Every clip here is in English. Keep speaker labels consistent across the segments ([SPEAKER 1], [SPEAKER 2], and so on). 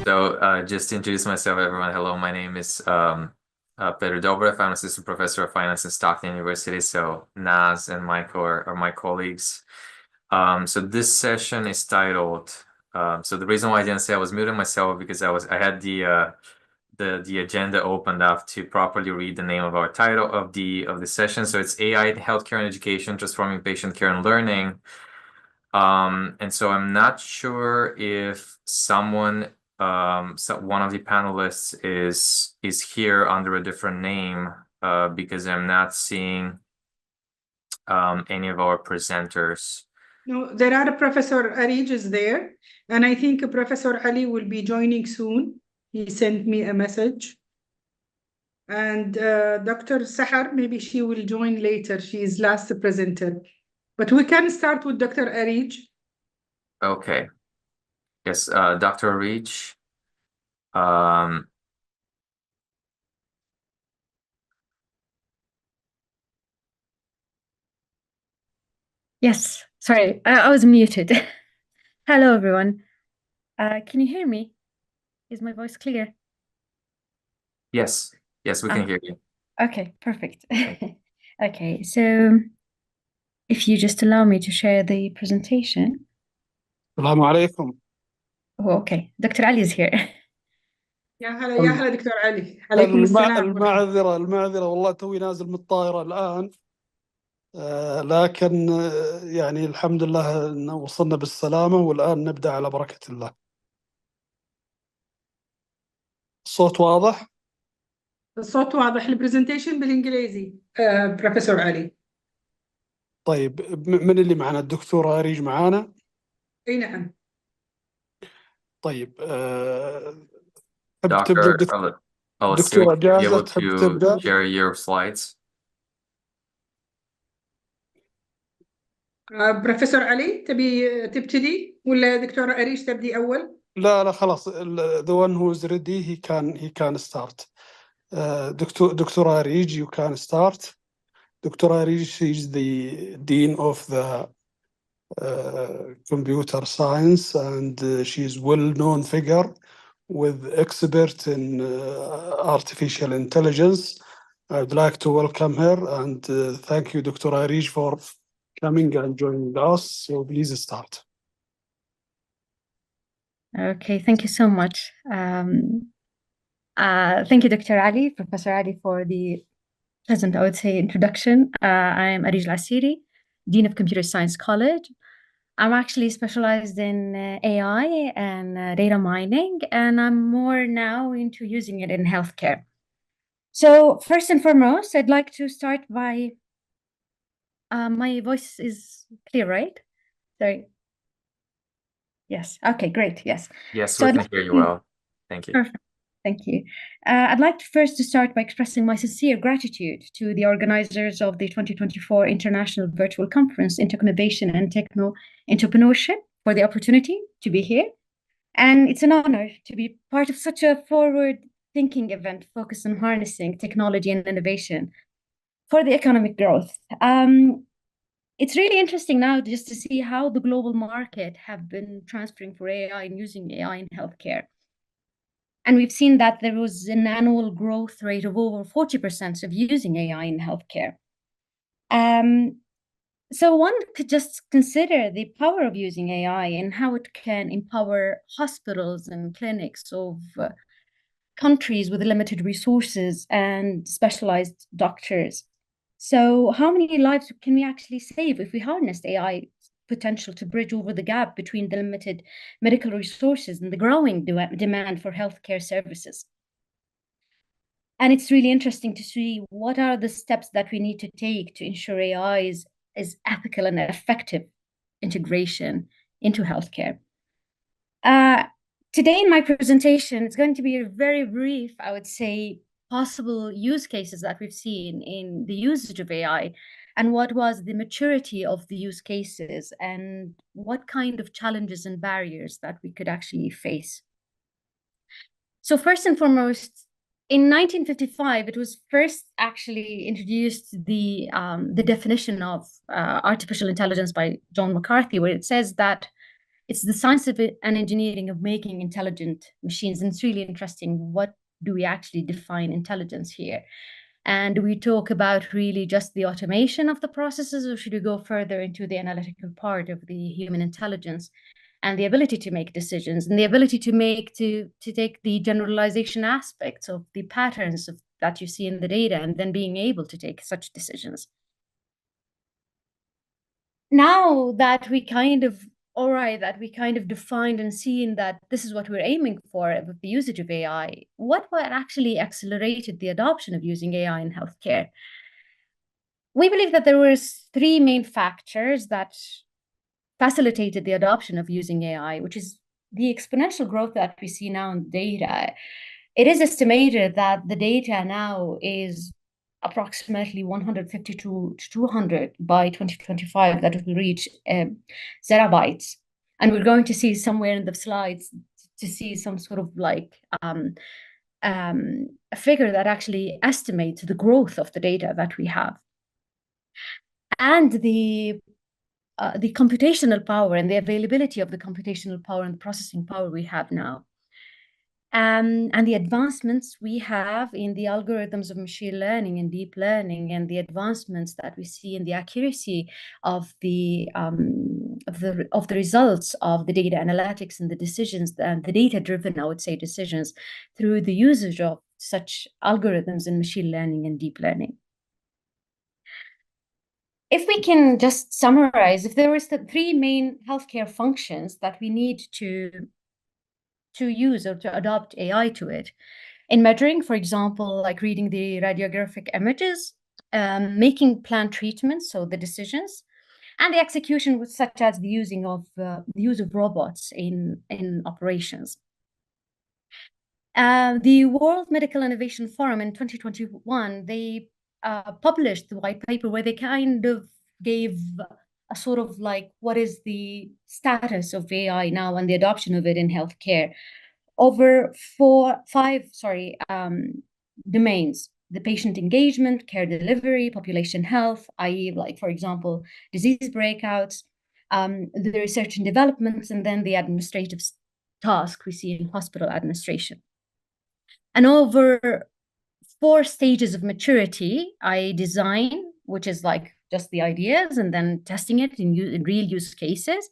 [SPEAKER 1] So just to introduce myself, everyone. Hello, my name is Pedro Dobrev. I'm assistant professor of finance at Stockton University. So Naz and Michael are my colleagues. So this session is titled. So the reason why I didn't say I was muting myself because I had the agenda opened up to properly read the name of our title of the session. So it's AI in Healthcare and Education, Transforming Patient Care and Learning. And so I'm not sure if someone, one of the panelists is here under a different name, because I'm not seeing any of our presenters.
[SPEAKER 2] No, there are Professor Arij is there, and I think Professor Ali will be joining soon. He sent me a message. And Dr. Sahar, maybe she will join later. She is last presenter. But we can start with Dr. Arij.
[SPEAKER 1] Okay. Yes, Dr. Arij.
[SPEAKER 3] Yes, sorry, I was muted. Hello, everyone. Can you hear me? Is my voice clear?
[SPEAKER 1] Yes, we can hear you.
[SPEAKER 3] Okay, perfect. Okay, so if you just allow me to share the presentation.
[SPEAKER 4] Assalamu alaikum.
[SPEAKER 3] Oh, okay, Dr. Ali is here.
[SPEAKER 2] يا هلا دكتور علي. عليكم السلام.
[SPEAKER 4] المعذرة والله توي نازل من الطائرة الآن. لكن يعني الحمد لله إن وصلنا بالسلامة والآن نبدأ على بركة الله. الصوت واضح؟
[SPEAKER 2] الصوت واضح. البرزنتيشن بالإنجليزي بروفيسور علي.
[SPEAKER 4] طيب من اللي معنا؟ الدكتورة أريج معانا؟
[SPEAKER 2] اي نعم.
[SPEAKER 4] طيب
[SPEAKER 1] Dr.
[SPEAKER 4] دكتورة جاهزة
[SPEAKER 1] تحب
[SPEAKER 4] تبدأ؟
[SPEAKER 1] share your slides.
[SPEAKER 2] بروفيسور علي تبتدي ولا دكتورة أريج تبدي أول؟
[SPEAKER 4] لا خلاص. the one who is ready he can start. دكتورة أريج, you can start. Dr. Arish, she's the Dean of the Computer Science, and she's well-known figure with expert in artificial intelligence. I'd like to welcome her and thank you, Dr. Arish, for coming and joining us. So please start.
[SPEAKER 3] Okay, thank you so much. Thank you, Dr. Ali, Professor Ali, for the pleasant, I would say, introduction. I'm Arij Al-Asiri, Dean of Computer Science College. I'm actually specialized in AI and data mining, and I'm more now into using it in healthcare. So first and foremost, I'd like to start by, my voice is clear, right? Sorry. Yes, okay, great, yes.
[SPEAKER 1] Yes, we can hear you well. Thank you.
[SPEAKER 3] Perfect. Thank you. I'd like to start by expressing my sincere gratitude to the organizers of the 2024 International Virtual Conference, Interconnovation and Techno-Entrepreneurship, for the opportunity to be here. And it's an honor to be part of such a forward-thinking event focused on harnessing technology and innovation for the economic growth. It's really interesting now just to see how the global market have been transferring for AI and using AI in healthcare. And we've seen that there was an annual growth rate of over 40% of using AI in healthcare. So one could just consider the power of using AI and how it can empower hospitals and clinics of countries with limited resources and specialized doctors. So how many lives can we actually save if we harnessed AI potential to bridge over the gap between the limited medical resources and the growing demand for healthcare services? And it's really interesting to see what are the steps that we need to take to ensure AI is ethical and effective integration into healthcare. Today in my presentation, it's going to be a very brief, I would say, possible use cases that we've seen in the usage of AI and what was the maturity of the use cases and what kind of challenges and barriers that we could actually face. So first and foremost, in 1955, it was first actually introduced the definition of artificial intelligence by John McCarthy, where it says that It's the science of it and engineering of making intelligent machines. And it's really interesting. What do we actually define intelligence here? And do we talk about really just the automation of the processes, or should we go further into the analytical part of the human intelligence and the ability to make decisions and the ability to take the generalization aspects of the patterns that you see in the data and then being able to take such decisions? Now that we kind of defined and seen that this is what we're aiming for with the usage of AI, what actually accelerated the adoption of using AI in healthcare? We believe that there were three main factors that facilitated the adoption of using AI, which is the exponential growth that we see now in data. It is estimated that the data now is approximately 150 to 200 by 2025, that it will reach zettabytes. And we're going to see somewhere in the slides to see some sort of like a figure that actually estimates the growth of the data that we have. And the computational power and the availability of the computational power and processing power we have now. And the advancements we have in the algorithms of machine learning and deep learning, and the advancements that we see in the accuracy of the results of the data analytics and the decisions and the data-driven, I would say, decisions through the usage of such algorithms in machine learning and deep learning. If we can just summarize, if there was the three main healthcare functions that we need to use or to adopt AI to it, in measuring, for example, like reading the radiographic images, making planned treatments, so the decisions, and the execution, such as the use of robots in operations. The World Medical Innovation Forum in 2021, they published the white paper where they kind of gave a sort of like, what is the status of AI now and the adoption of it in healthcare over five domains: the patient engagement, care delivery, population health, i.e. like, for example, disease breakouts, the research and developments, and then the administrative task we see in hospital administration. And over 4 stages of maturity, i.e. design, which is like just the ideas, and then testing it in real use cases,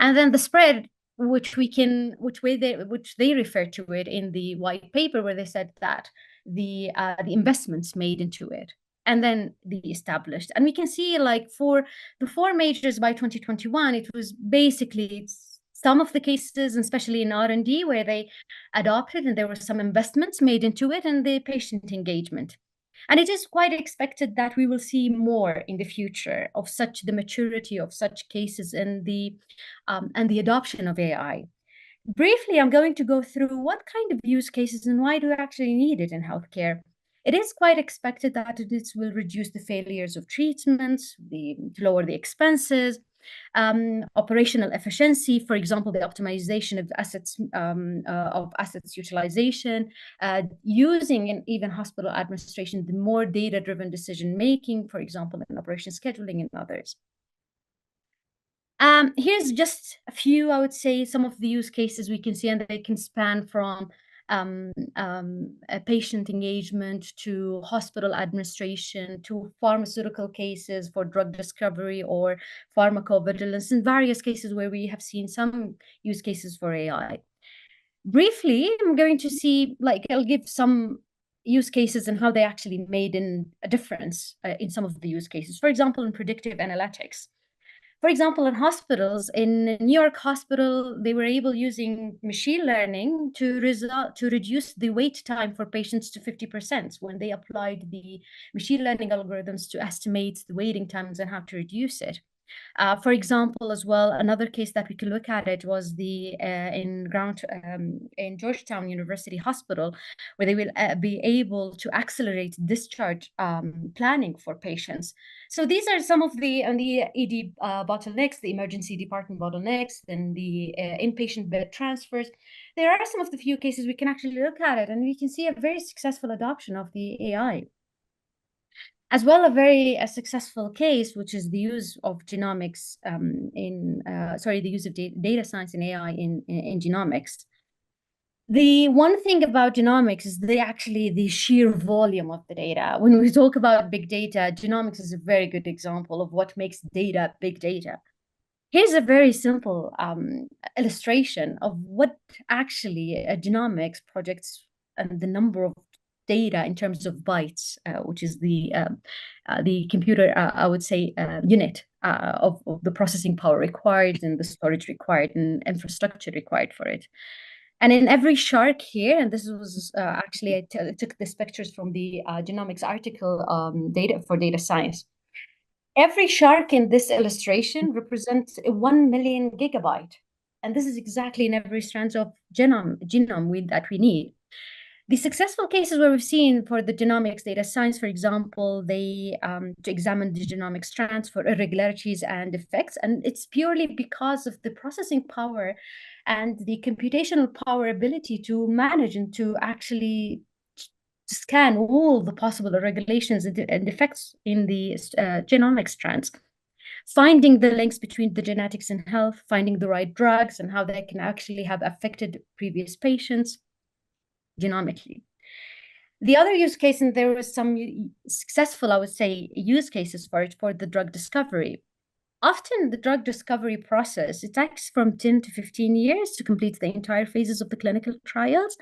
[SPEAKER 3] and then the spread, which they refer to it in the white paper, where they said that the investments made into it, and then the established. And we can see, like, for the 4 majors by 2021, it was basically some of the cases, especially in R&D, where they adopted and there were some investments made into it, and the patient engagement. And it is quite expected that we will see more in the future of the maturity of such cases and the adoption of AI. Briefly, I'm going to go through what kind of use cases and why do we actually need it in healthcare. It is quite expected that this will reduce the failures of treatments, to lower the expenses, operational efficiency, for example, the optimization of assets utilization, using in even hospital administration, the more data-driven decision making, for example, in operation scheduling and others. Here's just a few, I would say, some of the use cases we can see, and they can span from a patient engagement to hospital administration to pharmaceutical cases for drug discovery or pharmacovigilance, in various cases where we have seen some use cases for AI. Briefly, I'm going to see, like, I'll give some use cases and how they actually made a difference in some of the use cases. For example, in predictive analytics. For example, in hospitals, in New York Hospital, they were able, using machine learning, to reduce the wait time for patients to 50% when they applied the machine learning algorithms to estimate the waiting times and how to reduce it. For example, as well, another case that we could look at it was in Georgetown University Hospital, where they will be able to accelerate discharge planning for patients. So these are some of the ED bottlenecks, the emergency department bottlenecks, and the inpatient bed transfers. There are some of the few cases we can actually look at it, and we can see a very successful adoption of the AI. As well, a very successful case, which is the use of genomics the use of data science and AI in genomics. The one thing about genomics is the sheer volume of the data. When we talk about big data, genomics is a very good example of what makes data big data. Here's a very simple illustration of what actually a genomics projects and the number of data in terms of bytes, which is the computer, I would say, unit of the processing power required and the storage required and infrastructure required for it. And in every shark here, and this was actually, I took these pictures from the genomics article, data for data science. Every shark in this illustration represents 1 million gigabyte. And this is exactly in every strand of genome that we need. The successful cases where we've seen for the genomics data science, for example, they to examine the genomic strands for irregularities and effects. And it's purely because of the processing power and the computational power ability to manage and to actually scan all the possible irregulations and effects in the genomic strands, finding the links between the genetics and health, finding the right drugs and how they can actually have affected previous patients genomically. The other use case, and there was some successful, I would say, use cases for it for the drug discovery. Often the drug discovery process, it takes from 10 to 15 years to complete the entire phases of the clinical trials.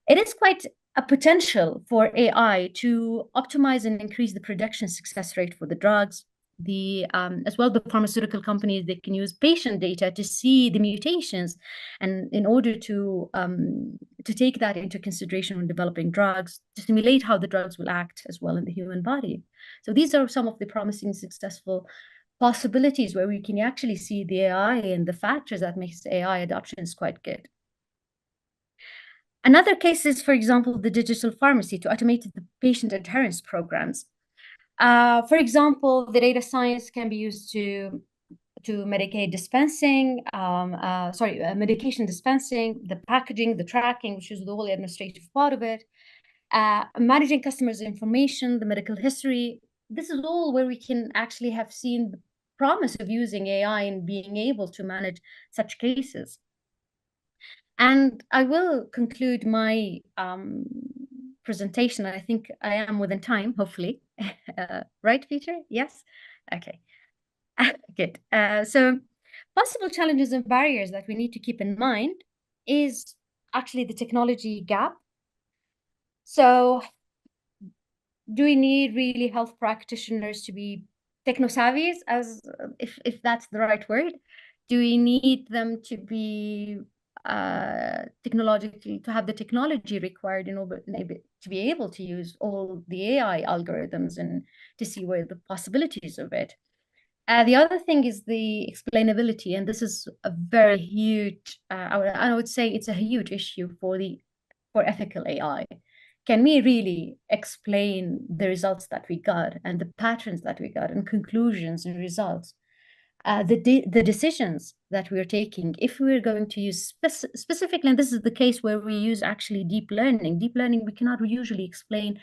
[SPEAKER 3] It is quite a potential for AI to optimize and increase the production success rate for the drugs. As well, the pharmaceutical companies, they can use patient data to see the mutations, and in order to take that into consideration when developing drugs, to simulate how the drugs will act as well in the human body. So these are some of the promising, successful possibilities where we can actually see the AI and the factors that makes AI adoption is quite good. Another case is, for example, the digital pharmacy to automate the patient adherence programs. For example, the data science can be used to medication dispensing, medication dispensing, the packaging, the tracking, which is the whole administrative part of it, managing customers' information, the medical history. This is all where we can actually have seen the promise of using AI and being able to manage such cases. And I will conclude my presentation. I think I am within time, hopefully. Right, Peter? Yes? Okay. Good. So possible challenges and barriers that we need to keep in mind is actually the technology gap. So do we need really health practitioners to be techno-savvy, as if that's the right word? Do we need them to be technologically, to have the technology required in order to be able to use all the AI algorithms and to see where the possibilities of it? The other thing is the explainability, and this is a very huge, I would say it's a huge issue for ethical AI. Can we really explain the results that we got and the patterns that we got and conclusions and results? The decisions that we're taking, if we're going to use specifically, and this is the case where we use actually deep learning, we cannot usually explain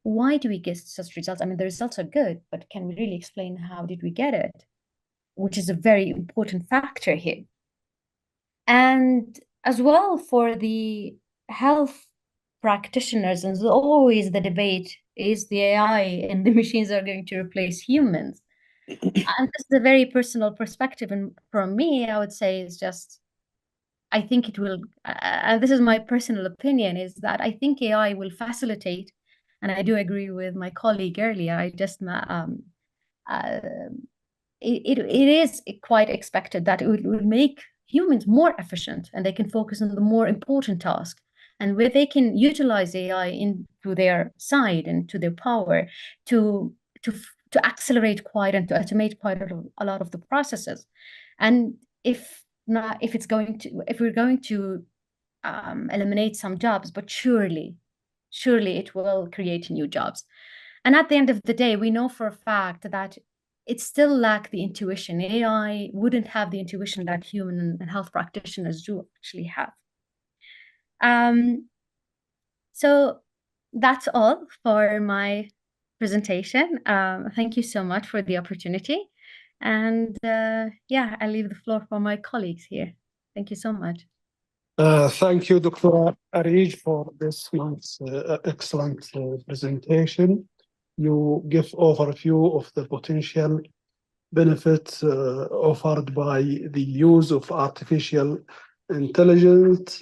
[SPEAKER 3] why do we get such results. I mean, the results are good, but can we really explain how did we get it? Which is a very important factor here. And as well for the health practitioners, and always the debate is the AI and the machines are going to replace humans. And this is a very personal perspective, and from me, I would say it's just, I think it will, and this is my personal opinion, is that I think AI will facilitate, and I do agree with my colleague earlier, it is quite expected that it will make humans more efficient and they can focus on the more important task, and where they can utilize AI into their side and to their power to accelerate quite and to automate quite a lot of the processes. And if we're going to eliminate some jobs, but surely it will create new jobs. And at the end of the day, we know for a fact that it still lacks the intuition. AI wouldn't have the intuition that human and health practitioners do actually have. So that's all for my presentation. Thank you so much for the opportunity. And yeah, I'll leave the floor for my colleagues here. Thank you so much.
[SPEAKER 4] Thank you, Dr. Arij, for this month's excellent presentation. You give overview of the potential benefits offered by the use of artificial intelligence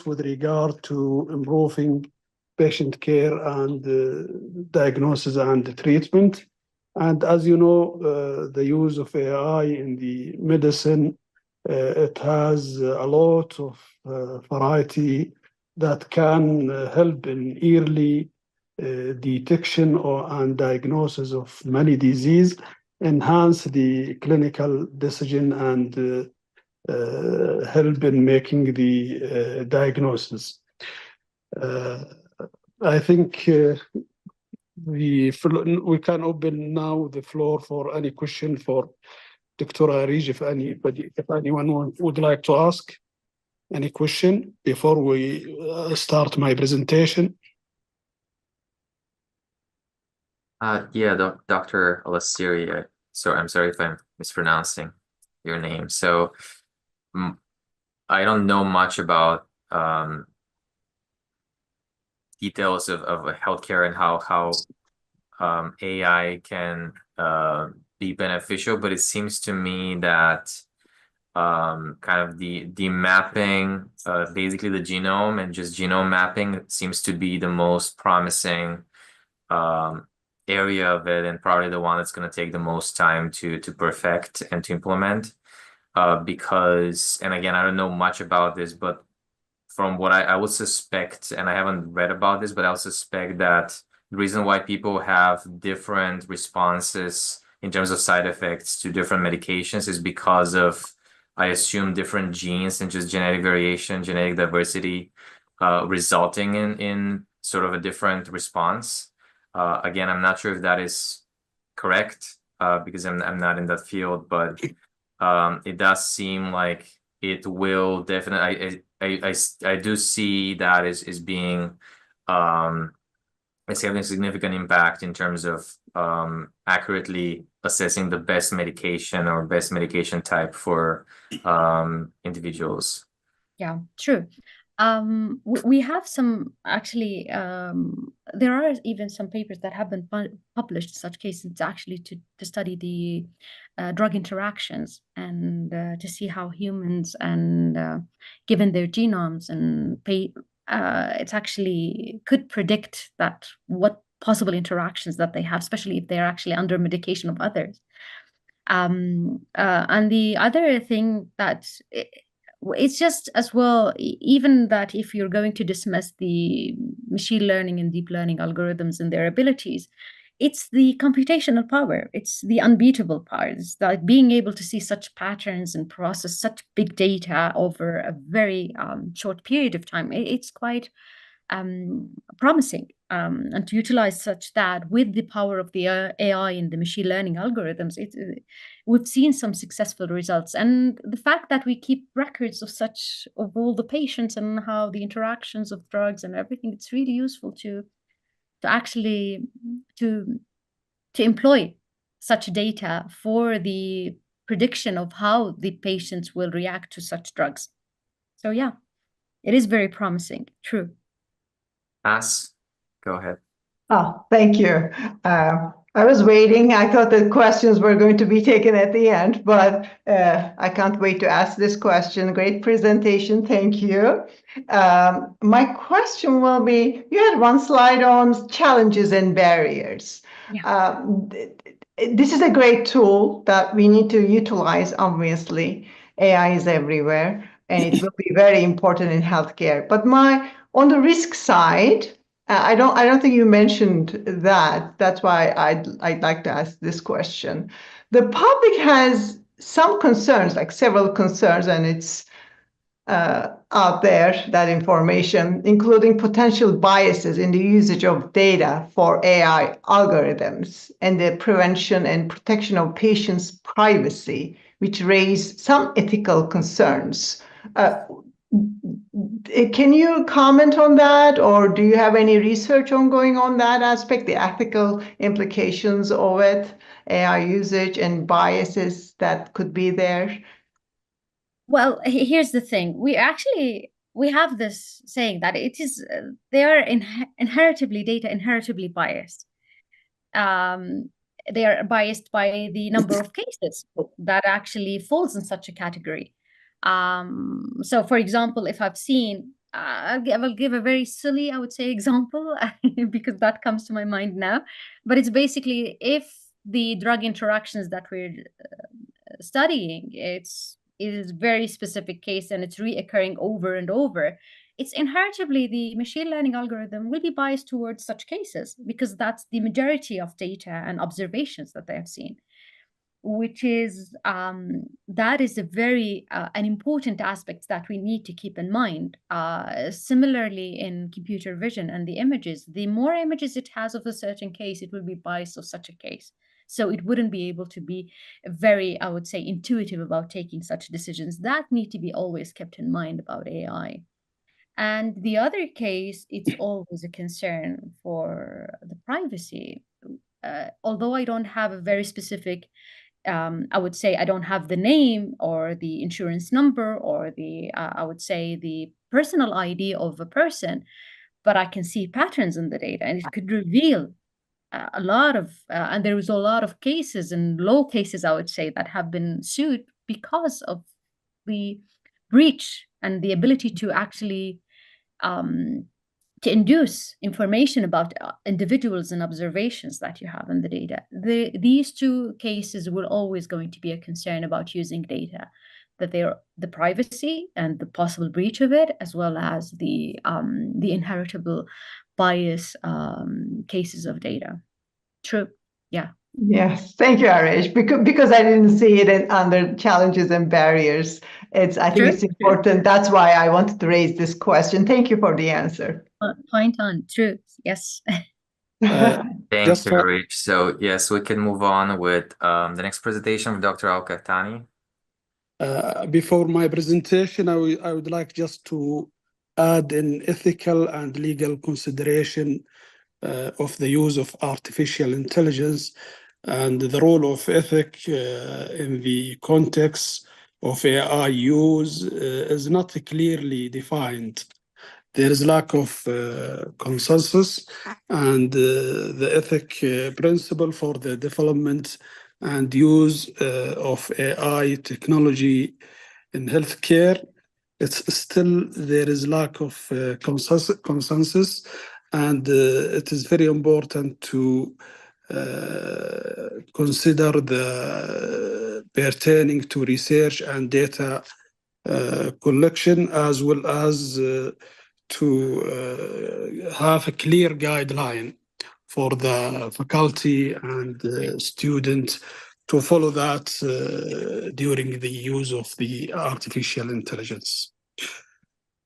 [SPEAKER 4] with regard to improving patient care and diagnosis and treatment. And as you know, the use of AI in the medicine, it has a lot of variety that can help in early detection and diagnosis of many diseases, enhance the clinical decision, and help in making the diagnosis. I think we can open now the floor for any question for Dr. Arij, if anyone would like to ask any question before we start my presentation.
[SPEAKER 1] Yeah, Dr. Alassiri, so I'm sorry if I'm mispronouncing your name. So I don't know much about details of healthcare and how AI can be beneficial, but it seems to me that kind of the mapping, basically the genome and just genome mapping seems to be the most promising area of it, and probably the one that's going to take the most time to perfect and to implement. Because, and again, I don't know much about this, but from what I would suspect, and I haven't read about this, but I would suspect that the reason why people have different responses in terms of side effects to different medications is because of, I assume, different genes and just genetic variation, genetic diversity, resulting in sort of a different response. Again, I'm not sure if that is correct, because I'm not in that field, but it does seem like it will definitely. I do see that as being it's having a significant impact in terms of accurately assessing the best medication or best medication type for individuals.
[SPEAKER 3] Yeah, true. We have some, actually, there are even some papers that have been published in such cases actually to study the drug interactions and to see how humans and given their genomes and it's actually could predict that what possible interactions that they have, especially if they're actually under medication of others. And the other thing that it's just as well, even that if you're going to dismiss the machine learning and deep learning algorithms and their abilities, it's the computational power. It's the unbeatable part. It's like being able to see such patterns and process such big data over a very short period of time. It's quite promising, and to utilize such that with the power of the AI and the machine learning algorithms, we've seen some successful results. And the fact that we keep records of all the patients and how the interactions of drugs and everything, it's really useful to actually to employ such data for the prediction of how the patients will react to such drugs. So yeah, it is very promising. True.
[SPEAKER 1] Go ahead.
[SPEAKER 5] Oh, thank you. I was waiting. I thought the questions were going to be taken at the end, but I can't wait to ask this question. Great presentation. Thank you. My question will be, you had one slide on challenges and barriers.
[SPEAKER 3] Yeah.
[SPEAKER 5] This is a great tool that we need to utilize, obviously. AI is everywhere, and it will be very important in healthcare. But on the risk side, I don't think you mentioned that. That's why I'd like to ask this question. The public has some concerns, like several concerns, and it's out there, that information, including potential biases in the usage of data for AI algorithms and the prevention and protection of patients' privacy, which raise some ethical concerns. can you comment on that, or do you have any research ongoing on that aspect, the ethical implications of it, AI usage and biases that could be there?
[SPEAKER 3] Well, here's the thing. We have this saying that it is they are inheritably biased. They are biased by the number of cases that actually falls in such a category. So, for example, if I've seen, I will give a very silly, I would say, example because that comes to my mind now. But it's basically if the drug interactions that we're studying, it is a very specific case and it's reoccurring over and over, it's inheritably the machine learning algorithm will be biased towards such cases because that's the majority of data and observations that they have seen, which is that is a very an important aspect that we need to keep in mind. Similarly, in computer vision and the images, the more images it has of a certain case, it will be biased of such a case. So it wouldn't be able to be very, I would say, intuitive about taking such decisions. That need to be always kept in mind about AI. And the other case, it's always a concern for the privacy. Although I don't have a very specific, I would say I don't have the name or the insurance number or the, I would say the personal ID of a person, but I can see patterns in the data and it could reveal a lot of, and there was a lot of cases and low cases, I would say, that have been sued because of the breach and the ability to actually to induce information about individuals and observations that you have in the data. These two cases will always going to be a concern about using data, that they're the privacy and the possible breach of it, as well as the inheritable bias cases of data. True. Yeah.
[SPEAKER 5] Yes, thank you, Arish. Because I didn't see it under challenges and barriers. I think it's important. That's why I wanted to raise this question. Thank you for the answer.
[SPEAKER 3] Point on. True. Yes.
[SPEAKER 1] Thanks, Arish. So yes, we can move on with the next presentation of Dr. Al-Qahtani.
[SPEAKER 4] Before my presentation, I would like just to add an ethical and legal consideration of the use of artificial intelligence and the role of ethics in the context of AI use is not clearly defined. There is lack of consensus, and the ethic principle for the development and use of AI technology in healthcare, it's still there is lack of consensus, and it is very important to consider the pertaining to research and data collection, as well as to have a clear guideline for the faculty and students to follow that during the use of the artificial intelligence.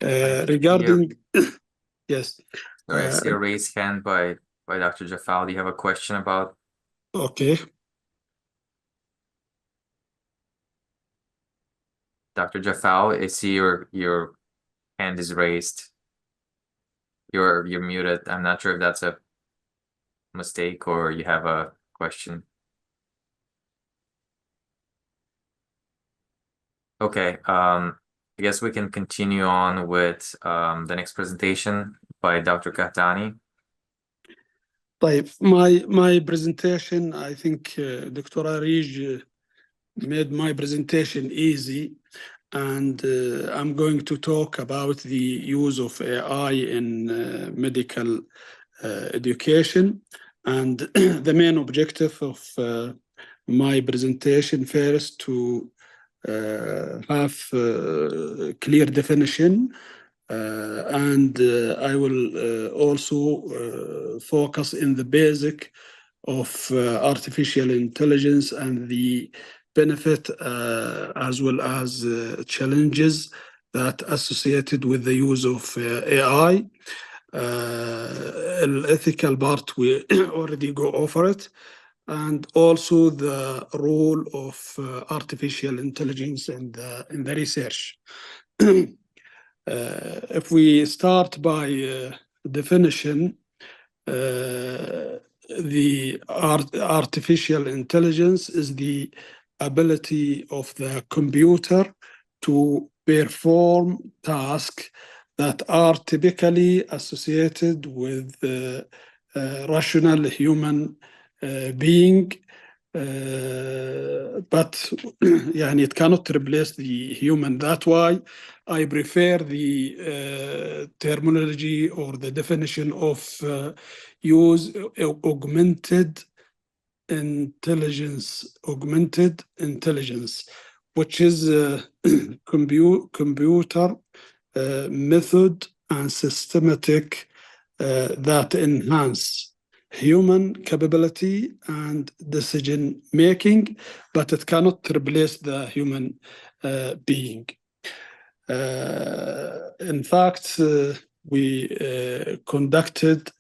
[SPEAKER 4] Regarding, yes.
[SPEAKER 1] I see a raised hand by Dr. Jafal. Do you have a question about?
[SPEAKER 4] Okay.
[SPEAKER 1] Dr. Jafal, I see your hand is raised. You're muted. I'm not sure if that's a mistake or you have a question. Okay, I guess we can continue on with the next presentation by Dr. Qahtani.
[SPEAKER 4] My presentation, I think Dr. Arish made my presentation easy, and I'm going to talk about the use of AI in medical education. And the main objective of my presentation first to have clear definition, and I will also focus in the basic of artificial intelligence and the benefit as well as challenges that associated with the use of AI. Ethical part, we already go over it, and also the role of artificial intelligence in the research. If we start by definition, the artificial intelligence is the ability of the computer to perform tasks that are typically associated with rational human being, but it cannot replace the human. That's why I prefer the terminology or the definition of use augmented intelligence, which is computer method and systematic that enhance human capability and decision making, but it cannot replace the human being. In fact, we conducted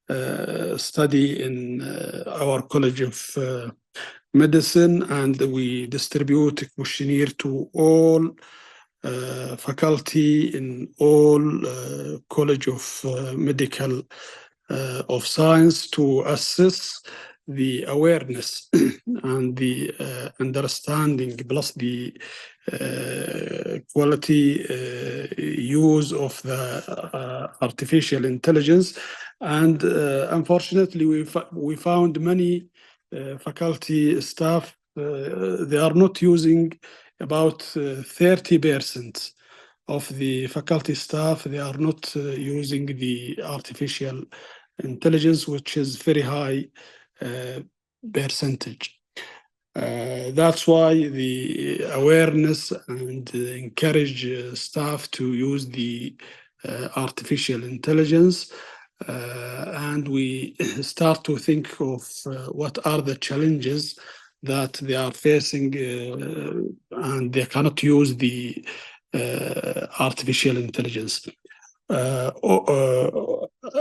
[SPEAKER 4] a study in our College of Medicine, and we distribute a questionnaire to all faculty in all College of Medical of Science to assess the awareness and the understanding, plus the quality use of the artificial intelligence. And unfortunately, we found many faculty staff, they are not using about 30% of the faculty staff, they are not using the artificial intelligence, which is very high percentage. That's why the awareness and encourage staff to use the artificial intelligence, and we start to think of what are the challenges that they are facing, and they cannot use the artificial intelligence.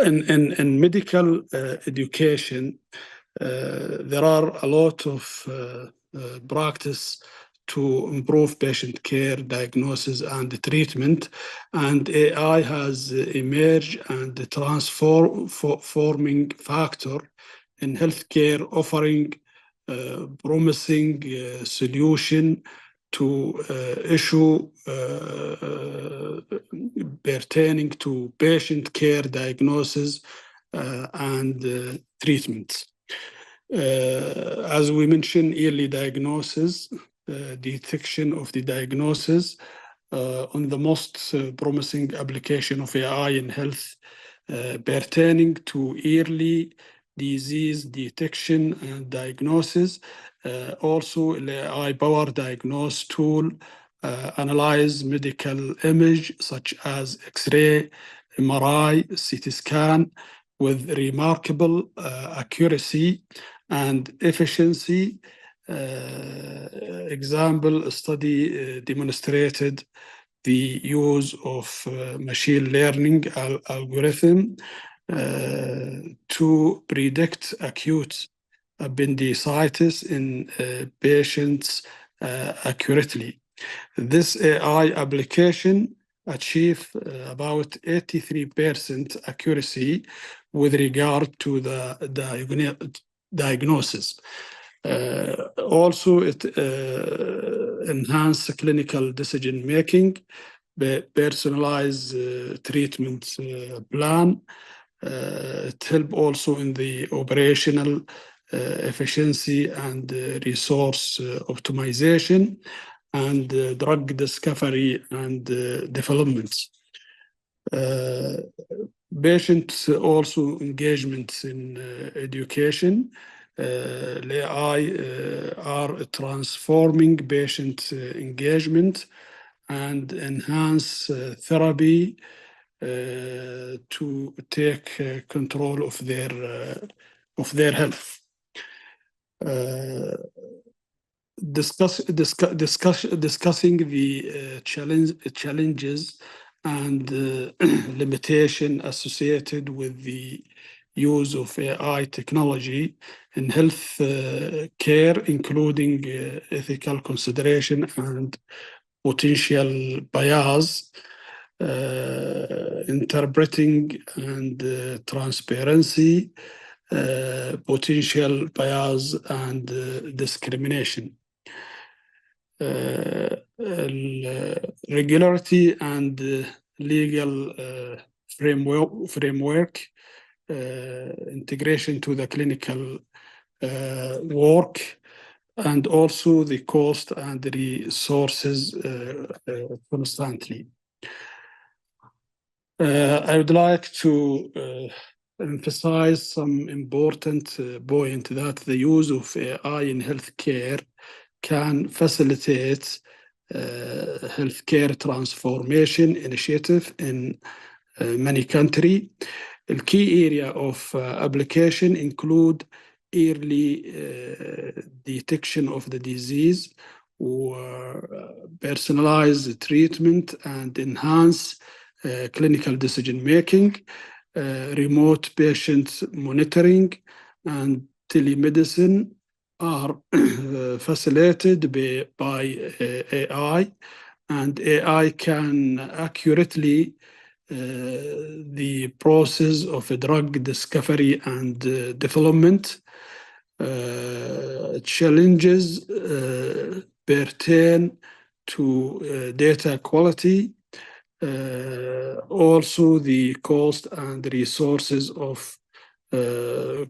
[SPEAKER 4] In medical education, there are a lot of practice to improve patient care, diagnosis, and treatment, and AI has emerged and the transforming factor in healthcare, offering promising solution to issue pertaining to patient care, diagnosis, and treatment. As we mentioned, early diagnosis, detection of the diagnosis, on the most promising application of AI in health pertaining to early disease detection and diagnosis. Also, the AI-powered diagnosis tool analyze medical image such as X-ray, MRI, CT scan with remarkable accuracy and efficiency. Example study demonstrated the use of machine learning algorithm to predict acute appendicitis in patients accurately. This AI application achieved about 83% accuracy with regard to the diagnosis. Also, it enhanced clinical decision making, personalized treatment plan. It helped also in the operational efficiency and resource optimization and drug discovery and development. Patient also engagement in education. AI are transforming patient engagement and enhance therapy to take control of their health. Discussing the challenges and limitation associated with the use of AI technology in health care, including ethical consideration and potential bias. interpreting and transparency, potential bias and discrimination. Regularity and legal framework, integration to the clinical work, and also the cost and the resources constantly. I would like to emphasize some important point that the use of AI in healthcare can facilitate healthcare transformation initiative in many countries. The key area of application include early detection of the disease, personalized treatment, and enhance clinical decision making, remote patient monitoring, and telemedicine are facilitated by AI, and AI can accurately the process of drug discovery and development. Challenges pertain to data quality. Also, the cost and resources of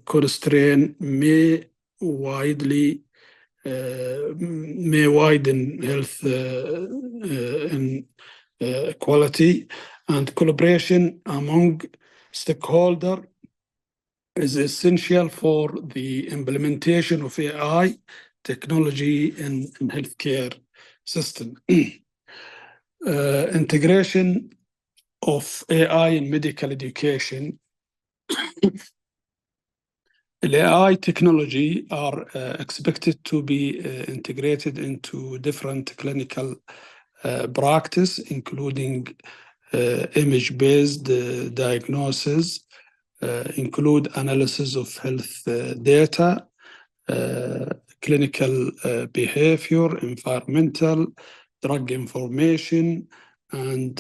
[SPEAKER 4] constraint may widen health inequality, and collaboration among stakeholders is essential for the implementation of AI technology in healthcare system. Integration of AI in medical education. The AI technology are expected to be integrated into different clinical practice, including image-based diagnosis, include analysis of health data, clinical behavior, environmental, drug information, and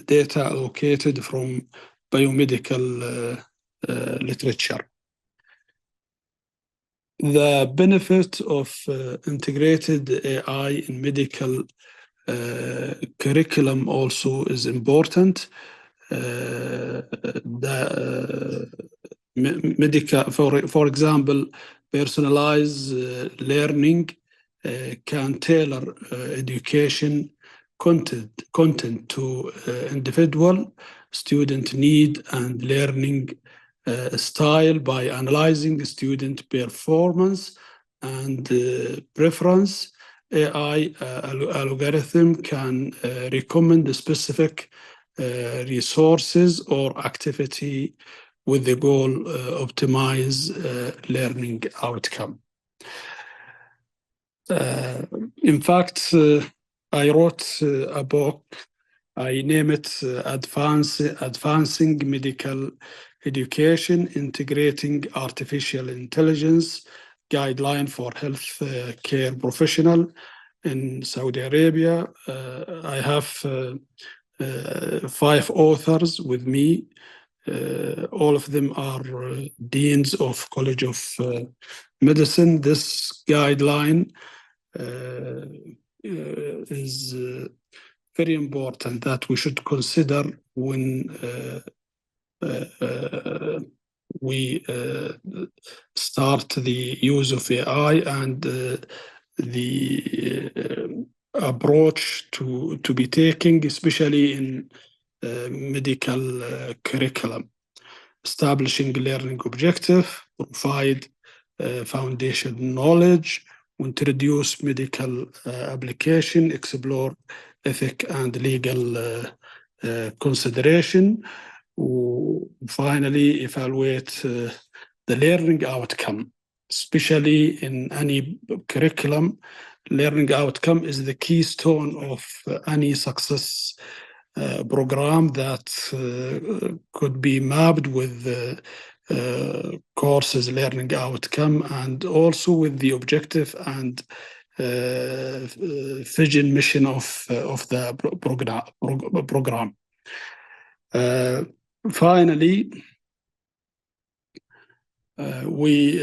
[SPEAKER 4] data allocated from biomedical literature. The benefit of integrated AI in medical curriculum also is important. For example, personalized learning can tailor education content to individual student need and learning style by analyzing student performance and preference. AI algorithm can recommend specific resources or activity with the goal optimize learning outcome. In fact, I wrote a book. I name it Advancing Medical Education, Integrating Artificial Intelligence, Guideline for Health Care Professional in Saudi Arabia. I have 5 authors with me. All of them are deans of College of Medicine. This guideline is very important that we should consider when we start the use of AI and the approach to be taking, especially in medical curriculum. Establishing learning objective, provide foundation knowledge, introduce medical application, explore ethic and legal consideration. Finally, evaluate the learning outcome, especially in any curriculum. Learning outcome is the keystone of any success program that could be mapped with courses learning outcome, and also with the objective and vision mission of the program. Finally, we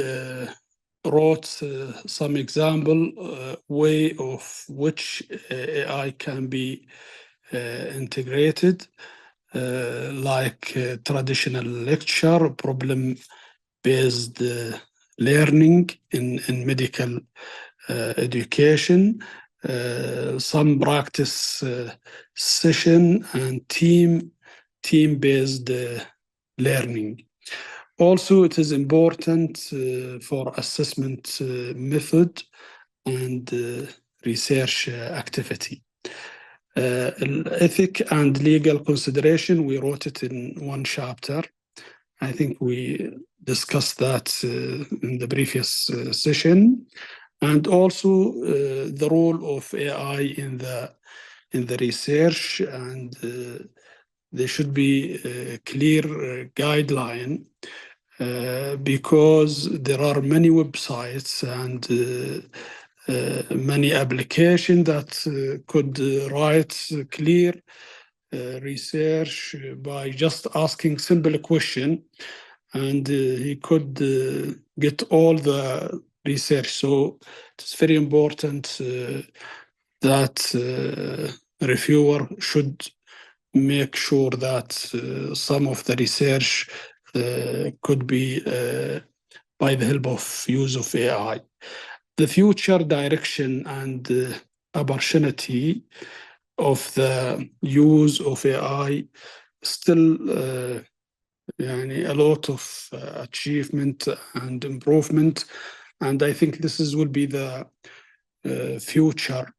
[SPEAKER 4] wrote some example way of which AI can be integrated, like traditional lecture, problem-based learning in medical education, some practice session, and team-based learning. Also, it is important for assessment method and research activity. Ethic and legal consideration, we wrote it in one chapter. I think we discussed that in the previous session. And also the role of AI in the research, and there should be a clear guideline because there are many websites and many applications that could write clear research by just asking simple question, and he could get all the research. So it's very important that reviewer should make sure that some of the research could be by the help of use of AI. The future direction and opportunity of the use of AI still a lot of achievement and improvement, and I think this will be the future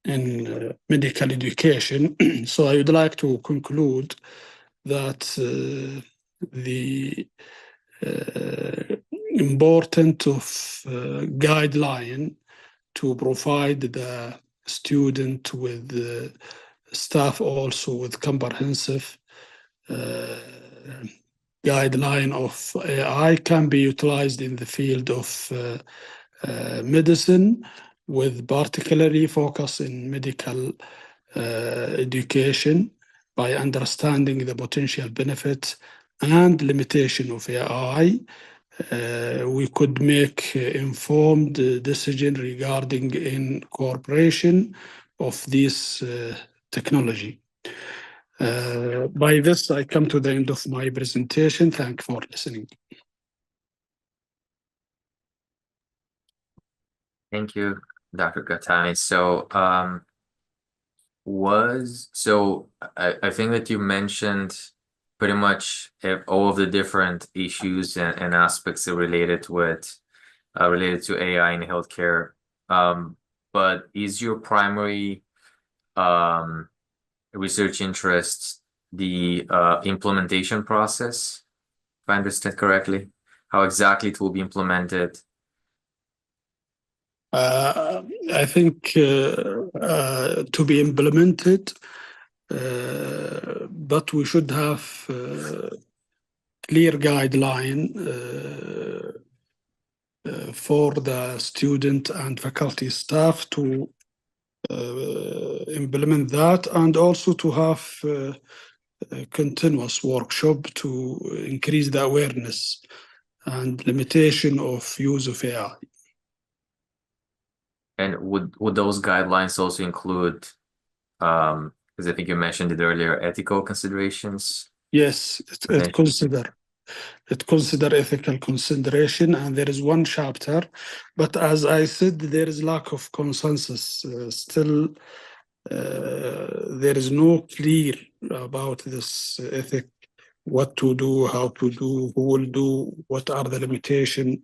[SPEAKER 4] in medical education. So I would like to conclude that the importance of guideline to provide the student with staff also with comprehensive guideline of AI can be utilized in the field of medicine, with particularly focus in medical education. By understanding the potential benefits and limitation of AI, we could make informed decision regarding incorporation of this technology. By this, I come to the end of my presentation. Thank you for listening.
[SPEAKER 1] Thank you, Dr. Katani. I think that you mentioned pretty much all of the different issues and aspects related to AI in healthcare. But is your primary research interest the implementation process, if I understand correctly? How exactly it will be implemented?
[SPEAKER 4] I think to be implemented, but we should have clear guideline for the student and faculty staff to implement that, and also to have a continuous workshop to increase the awareness and limitation of use of AI.
[SPEAKER 1] And would those guidelines also include, because I think you mentioned it earlier, ethical considerations?
[SPEAKER 4] Yes, it consider ethical consideration, and there is one chapter, but as I said, there is lack of consensus. Still, there is no clear about this ethic, what to do, how to do, who will do, what are the limitations.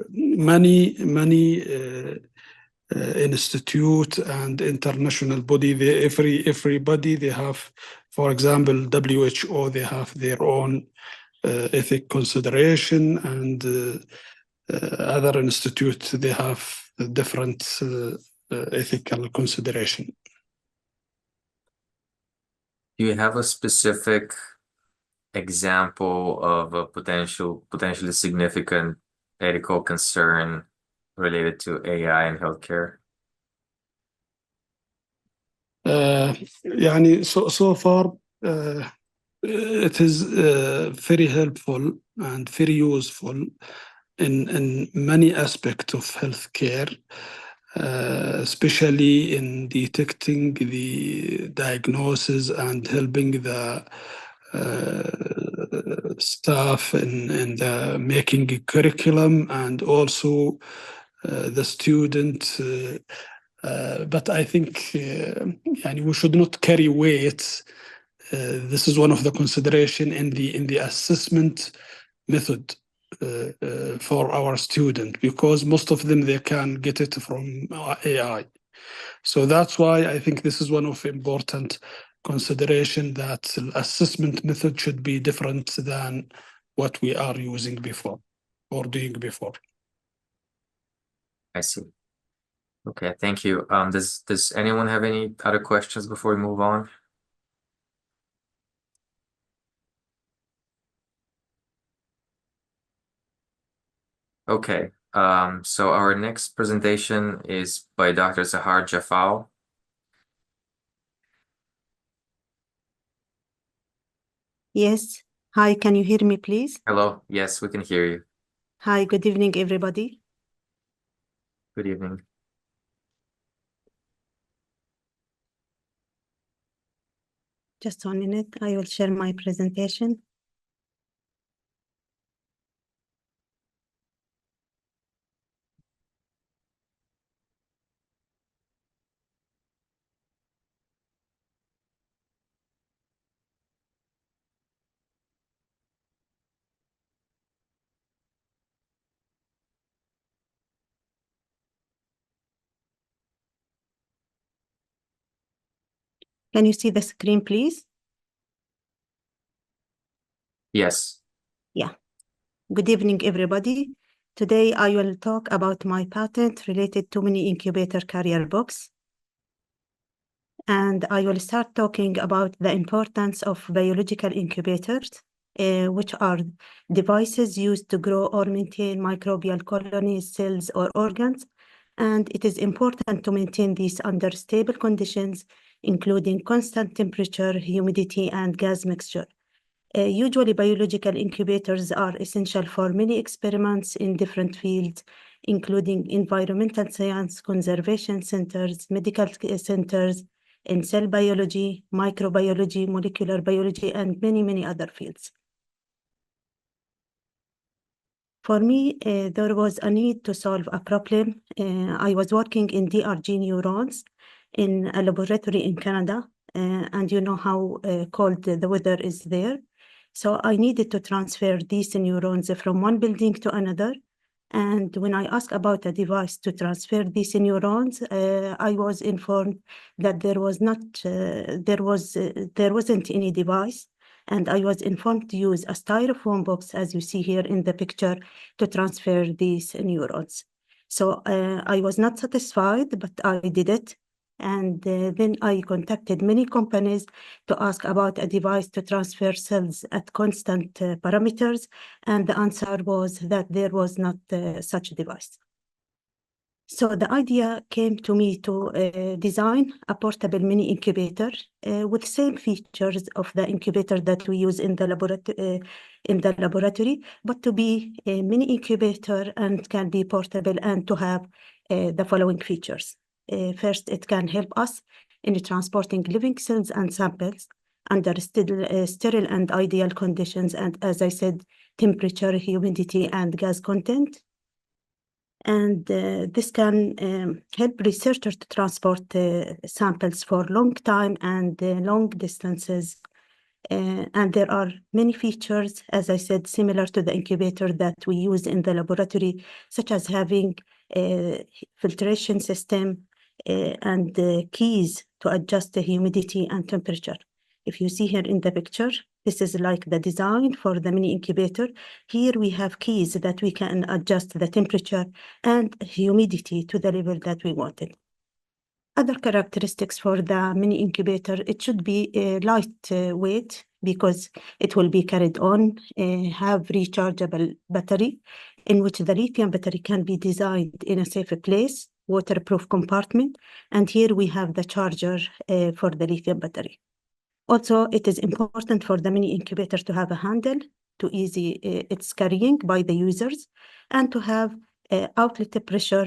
[SPEAKER 4] Many institute and international body, everybody, they have, for example, WHO, they have their own ethic consideration, and other institutes, they have different ethical consideration.
[SPEAKER 1] Do you have a specific example of a potentially significant ethical concern related to AI and healthcare?
[SPEAKER 4] يعني so far it is very helpful and very useful in many aspects of healthcare, especially in detecting the diagnosis and helping the staff in the making a curriculum, and also the student. But I think we should not carry weight. This is one of the consideration in the assessment method for our student, because most of them, they can get it from AI. So that's why I think this is one of important consideration, that the assessment method should be different than what we are using before or doing before.
[SPEAKER 1] I see. Okay, thank you. Does anyone have any other questions before we move on? Okay, so our next presentation is by Dr. Zahar Jafal.
[SPEAKER 6] Yes. Hi, can you hear me, please?
[SPEAKER 1] Hello, yes, we can hear you.
[SPEAKER 6] Hi, good evening, everybody.
[SPEAKER 1] Good evening.
[SPEAKER 6] Just 1 minute, I will share my presentation. Can you see the screen, please?
[SPEAKER 1] Yes.
[SPEAKER 6] Yeah. Good evening, everybody. Today, I will talk about my patent related to mini incubator carrier box. And I will start talking about the importance of biological incubators, which are devices used to grow or maintain microbial colonies, cells, or organs. And it is important to maintain these under stable conditions, including constant temperature, humidity, and gas mixture. Usually, biological incubators are essential for many experiments in different fields, including environmental science, conservation centers, medical centers, in cell biology, microbiology, molecular biology, and many, many other fields. For me, there was a need to solve a problem. I was working in DRG neurons in a laboratory in Canada, and you know how cold the weather is there. So I needed to transfer these neurons from one building to another. And when I asked about a device to transfer these neurons, I was informed that there wasn't any device. And I was informed to use a styrofoam box, as you see here in the picture, to transfer these neurons. So I was not satisfied, but I did it. And then I contacted many companies to ask about a device to transfer cells at constant parameters. And the answer was that there was not such a device. So the idea came to me to design a portable mini incubator with same features of the incubator that we use in the laboratory, but to be a mini incubator and can be portable and to have the following features. First, it can help us in transporting living cells and samples under sterile and ideal conditions, and as I said, temperature, humidity, and gas content. And this can help researchers to transport samples for long time and long distances. And there are many features, as I said, similar to the incubator that we use in the laboratory, such as having a filtration system and keys to adjust the humidity and temperature. If you see here in the picture, this is like the design for the mini incubator. Here we have keys that we can adjust the temperature and humidity to the level that we wanted. Other characteristics for the mini incubator, it should be lightweight because it will be carried on, have rechargeable battery. in which the lithium battery can be designed in a safe place, waterproof compartment, and here we have the charger for the lithium battery. Also, it is important for the mini incubator to have a handle to ease its carrying by the users, and to have outlet pressure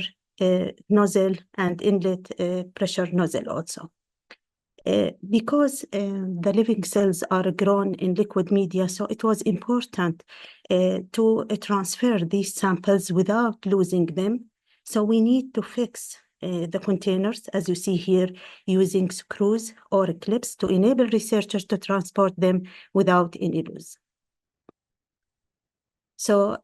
[SPEAKER 6] nozzle and inlet pressure nozzle also. Because the living cells are grown in liquid media, so it was important to transfer these samples without losing them. So we need to fix the containers, as you see here, using screws or clips to enable researchers to transport them without any loss. So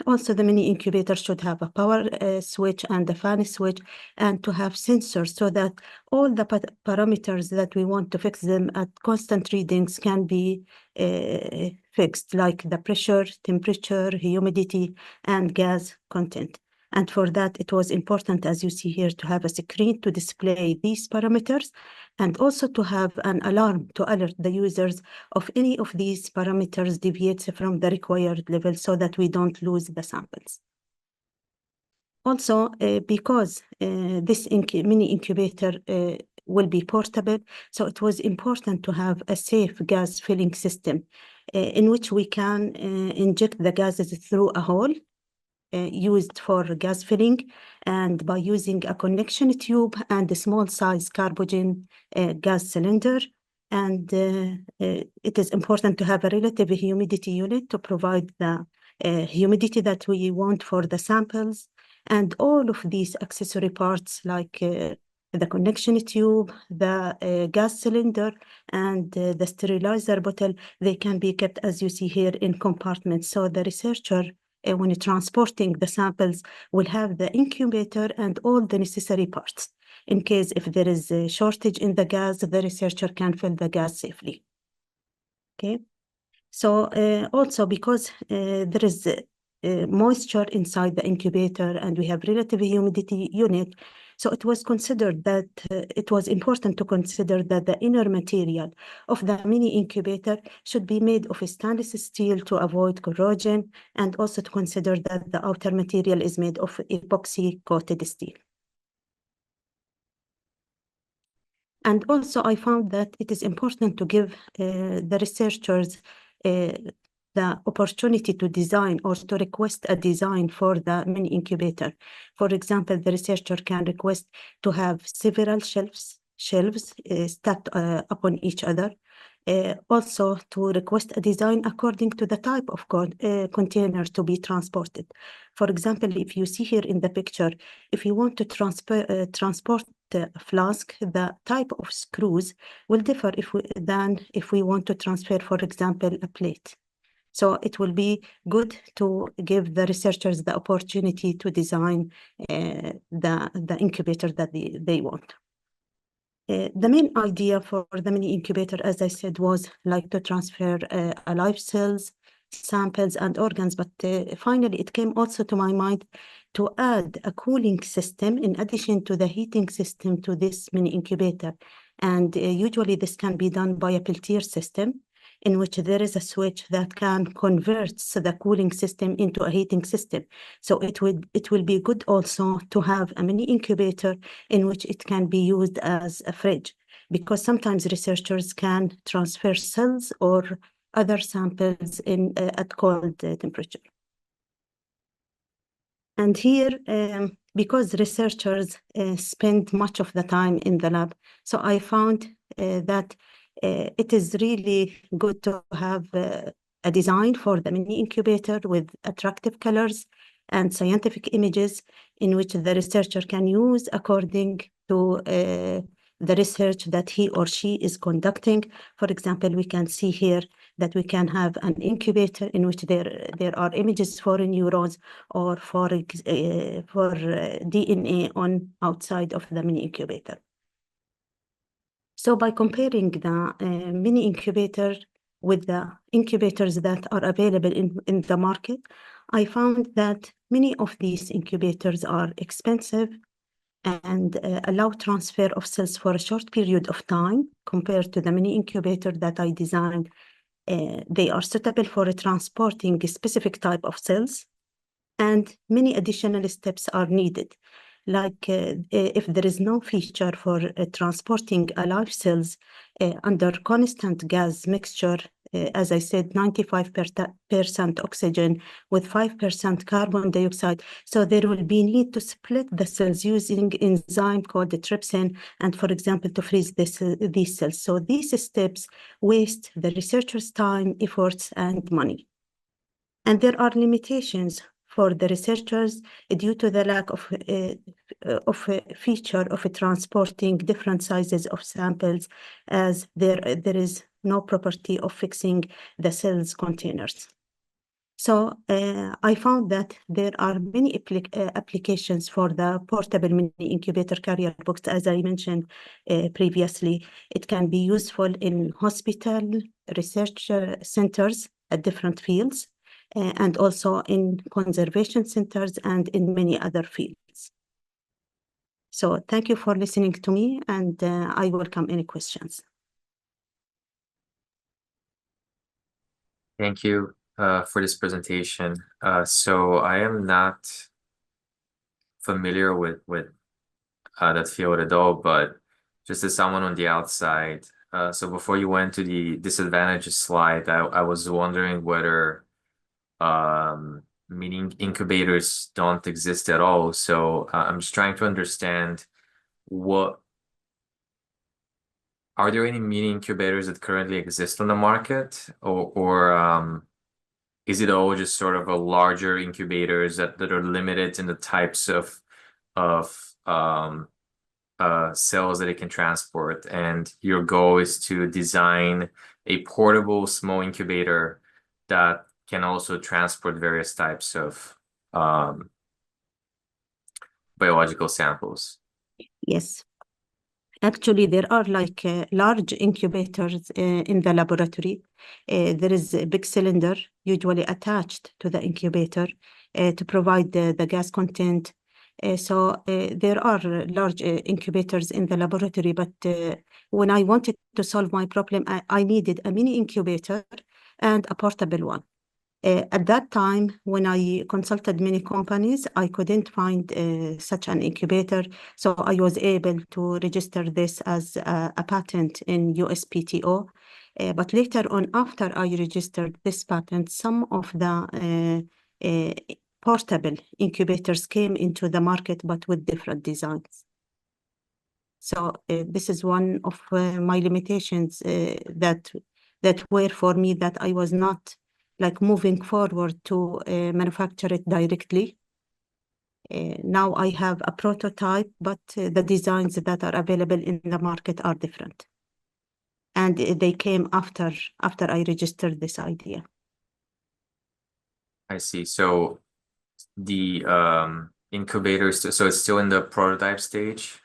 [SPEAKER 6] also the mini incubator should have a power switch and a fan switch, and to have sensors so that all the parameters that we want to fix them at constant readings can be fixed, like the pressure, temperature, humidity, and gas content. And for that, it was important, as you see here, to have a screen to display these parameters, and also to have an alarm to alert the users of any of these parameters deviates from the required level so that we don't lose the samples. Also, because this mini incubator will be portable, so it was important to have a safe gas filling system in which we can inject the gases through a hole used for gas filling, and by using a connection tube and a small size carbogen gas cylinder. And it is important to have a relative humidity unit to provide the humidity that we want for the samples. And all of these accessory parts, like the connection tube, the gas cylinder, and the sterilizer bottle, they can be kept, as you see here, in compartments. So the researcher, when transporting the samples, will have the incubator and all the necessary parts. In case if there is a shortage in the gas, the researcher can fill the gas safely. Okay. So also because there is moisture inside the incubator and we have relative humidity unit, so it was considered that it was important to consider that the inner material of the mini incubator should be made of stainless steel to avoid corrosion, and also to consider that the outer material is made of epoxy coated steel. And also I found that it is important to give the researchers the opportunity to design or to request a design for the mini incubator. For example, the researcher can request to have several shelves stacked upon each other. Also to request a design according to the type of container to be transported. For example, if you see here in the picture, if you want to transport a flask, the type of screws will differ than if we want to transfer, for example, a plate. So it will be good to give the researchers the opportunity to design the incubator that they want. The main idea for the mini incubator, as I said, was like to transfer live cells, samples, and organs. But finally, it came also to my mind to add a cooling system in addition to the heating system to this mini incubator. And usually this can be done by a Peltier system, in which there is a switch that can convert the cooling system into a heating system. So it will be good also to have a mini incubator in which it can be used as a fridge, because sometimes researchers can transfer cells or other samples at cold temperature. And here, because researchers spend much of the time in the lab, so I found that it is really good to have a design for the mini incubator with attractive colors and scientific images in which the researcher can use according to the research that he or she is conducting. For example, we can see here that we can have an incubator in which there are images for neurons or for DNA on outside of the mini incubator. So by comparing the mini incubator with the incubators that are available in the market, I found that many of these incubators are expensive and allow transfer of cells for a short period of time compared to the mini incubator that I designed. They are suitable for transporting a specific type of cells. And many additional steps are needed. Like if there is no feature for transporting alive cells under constant gas mixture, as I said, 95% oxygen with 5% carbon dioxide. So there will be need to split the cells using enzyme called the trypsin, and for example, to freeze these cells. So these steps waste the researchers' time, efforts, and money. And there are limitations for the researchers due to the lack of a feature of transporting different sizes of samples, as there is no property of fixing the cells containers. So I found that there are many applications for the portable mini incubator carrier box, as I mentioned previously. It can be useful in hospital, research centers at different fields, and also in conservation centers and in many other fields. So thank you for listening to me, and I welcome any questions.
[SPEAKER 1] Thank you for this presentation. So I am not familiar with that field at all, but just as someone on the outside, so before you went to the disadvantages slide, I was wondering whether mini incubators don't exist at all. So I'm just trying to understand, are there any mini incubators that currently exist on the market, or is it all just sort of a larger incubators that are limited in the types of cells that it can transport, and your goal is to design a portable small incubator that can also transport various types of biological samples?
[SPEAKER 6] Yes. Actually, there are like large incubators in the laboratory. There is a big cylinder usually attached to the incubator to provide the gas content. So there are large incubators in the laboratory, but when I wanted to solve my problem, I needed a mini incubator and a portable one. At that time, when I consulted many companies, I couldn't find such an incubator. So I was able to register this as a patent in USPTO. But later on, after I registered this patent, some of the portable incubators came into the market, but with different designs. So this is one of my limitations that were for me, that I was not like moving forward to manufacture it directly. Now I have a prototype, but the designs that are available in the market are different. And they came after I registered this idea.
[SPEAKER 1] I see. So the incubators, so it's still in the prototype stage?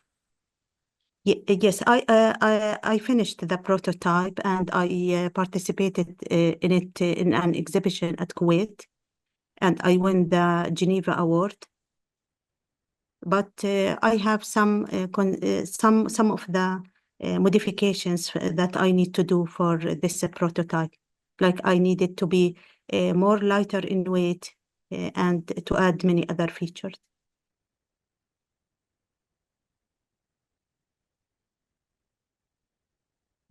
[SPEAKER 6] Yes, I finished the prototype, and I participated in it in an exhibition at Kuwait, and I won the Geneva Award. But I have some of the modifications that I need to do for this prototype. Like I need it to be more lighter in weight and to add many other features.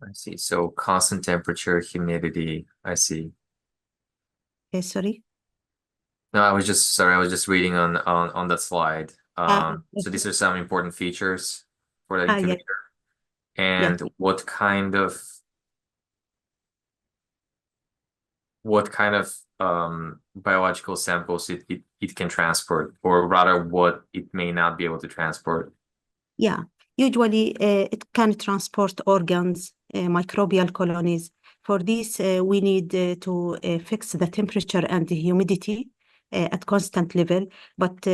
[SPEAKER 1] I see. So constant temperature, humidity. I see.
[SPEAKER 6] Sorry?
[SPEAKER 1] No, I was just reading on that slide. So
[SPEAKER 6] Okay.
[SPEAKER 1] these are some important features for the
[SPEAKER 6] Yes.
[SPEAKER 1] incubator. And
[SPEAKER 6] Yes.
[SPEAKER 1] what kind of biological samples it can transport, or rather what it may not be able to transport?
[SPEAKER 6] Yeah, usually it can transport organs, microbial colonies. For this, we need to fix the temperature and the humidity at constant level. But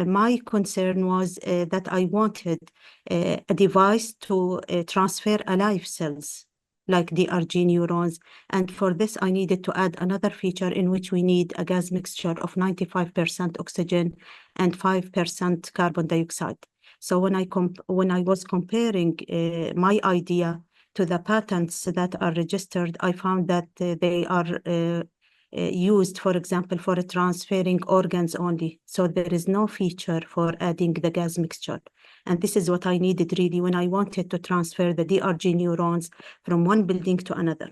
[SPEAKER 6] my concern was that I wanted a device to transfer alive cells, like DRG neurons. And for this, I needed to add another feature in which we need a gas mixture of 95% oxygen and 5% carbon dioxide. So when I was comparing my idea to the patents that are registered, I found that they are used, for example, for transferring organs only. So there is no feature for adding the gas mixture. And this is what I needed really when I wanted to transfer the DRG neurons from one building to another.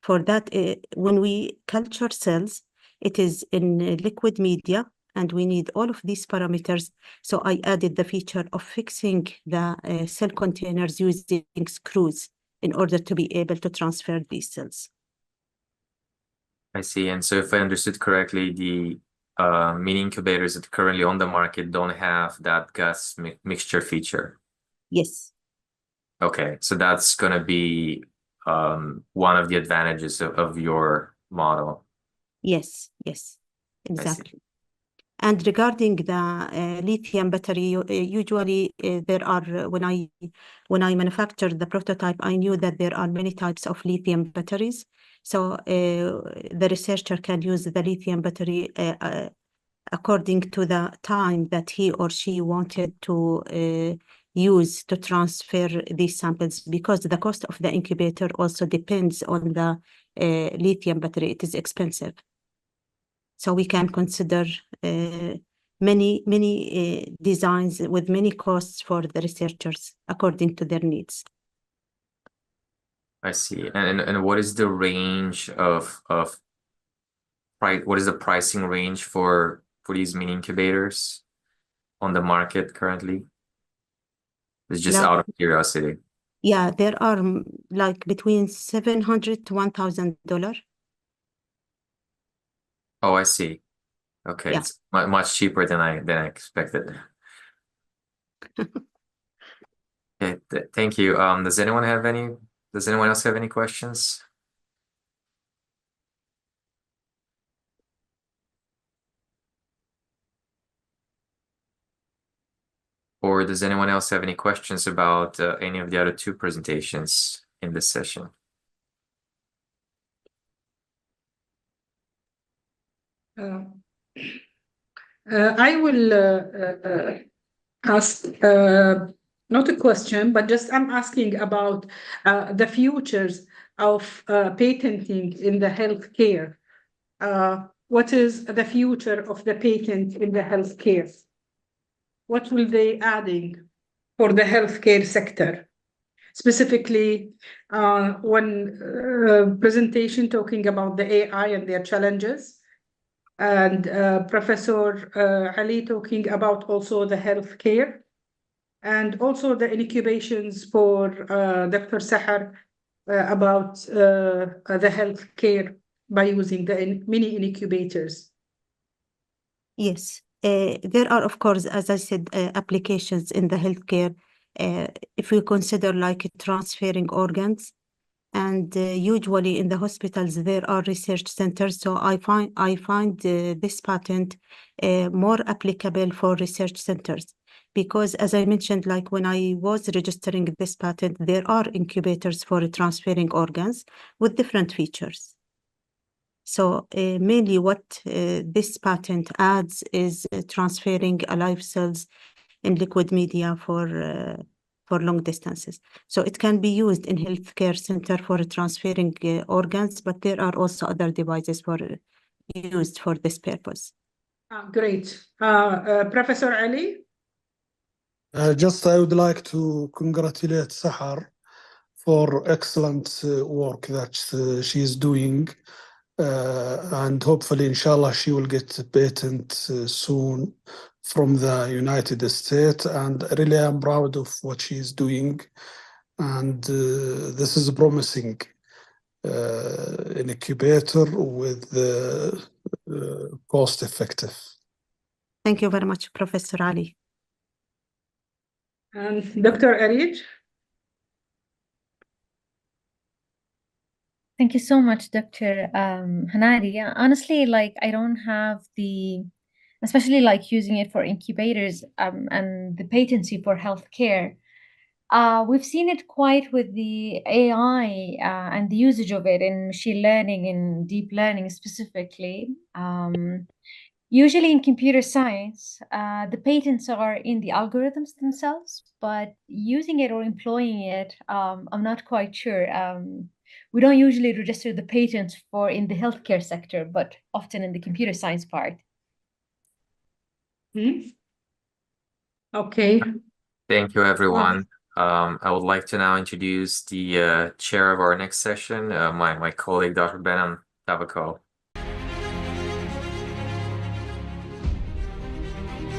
[SPEAKER 6] For that, when we culture cells, it is in liquid media, and we need all of these parameters. So I added the feature of fixing the cell containers using screws in order to be able to transfer these cells.
[SPEAKER 1] I see. And so if I understood correctly, the mini incubators that are currently on the market don't have that gas mixture feature.
[SPEAKER 6] Yes.
[SPEAKER 1] Okay, so that's going to be one of the advantages of your model.
[SPEAKER 6] Yes, yes, exactly. And regarding the lithium battery, usually there are, when I manufactured the prototype, I knew that there are many types of lithium batteries. So the researcher can use the lithium battery according to the time that he or she wanted to use to transfer these samples, because the cost of the incubator also depends on the lithium battery. It is expensive. So we can consider many designs with many costs for the researchers according to their needs.
[SPEAKER 1] I see. And what is the range of price? What is the pricing range for these mini incubators on the market currently? It's just out of curiosity.
[SPEAKER 6] Yeah, there are like between $700 to $1,000.
[SPEAKER 1] Oh, I see. Okay,
[SPEAKER 6] Yeah.
[SPEAKER 1] it's much cheaper than I expected. Okay, thank you. Does anyone else have any questions? Or does anyone else have any questions about any of the other two presentations in this session?
[SPEAKER 2] I will ask not a question, but just I'm asking about the futures of patenting in the healthcare. What is the future of the patent in the healthcare? What will they adding for the healthcare sector? Specifically, one presentation talking about the AI and their challenges, and Professor Ali talking about also the healthcare, and also the incubations for Dr. Sahar about the healthcare by using the mini incubators.
[SPEAKER 6] Yes, there are, of course, as I said, applications in the healthcare. If we consider like transferring organs, and usually in the hospitals there are research centers. So I find this patent more applicable for research centers, because as I mentioned, like when I was registering this patent, there are incubators for transferring organs with different features. So mainly what this patent adds is transferring alive cells in liquid media for long distances. So it can be used in healthcare center for transferring organs, but there are also other devices used for this purpose.
[SPEAKER 2] Great. Professor Ali?
[SPEAKER 4] I would like to congratulate Sahar for excellent work that she is doing. And hopefully, inshallah, she will get a patent soon from the United States. And really, I'm proud of what she is doing. And this is promising. An incubator with cost effective.
[SPEAKER 6] Thank you very much, Professor Ali.
[SPEAKER 2] And Dr. Arij?
[SPEAKER 3] Thank you so much, Dr. Hanadi. Honestly, like I don't have especially like using it for incubators and the patency for healthcare. We've seen it quite with the AI and the usage of it in machine learning and deep learning specifically. Usually in computer science, the patents are in the algorithms themselves, but using it or employing it, I'm not quite sure. we don't usually register the patent for in the healthcare sector, but often in the computer science part.
[SPEAKER 2] Okay.
[SPEAKER 1] Thank you, everyone. I would like to now introduce the chair of our next session, my colleague, Dr. Behnam Tabako.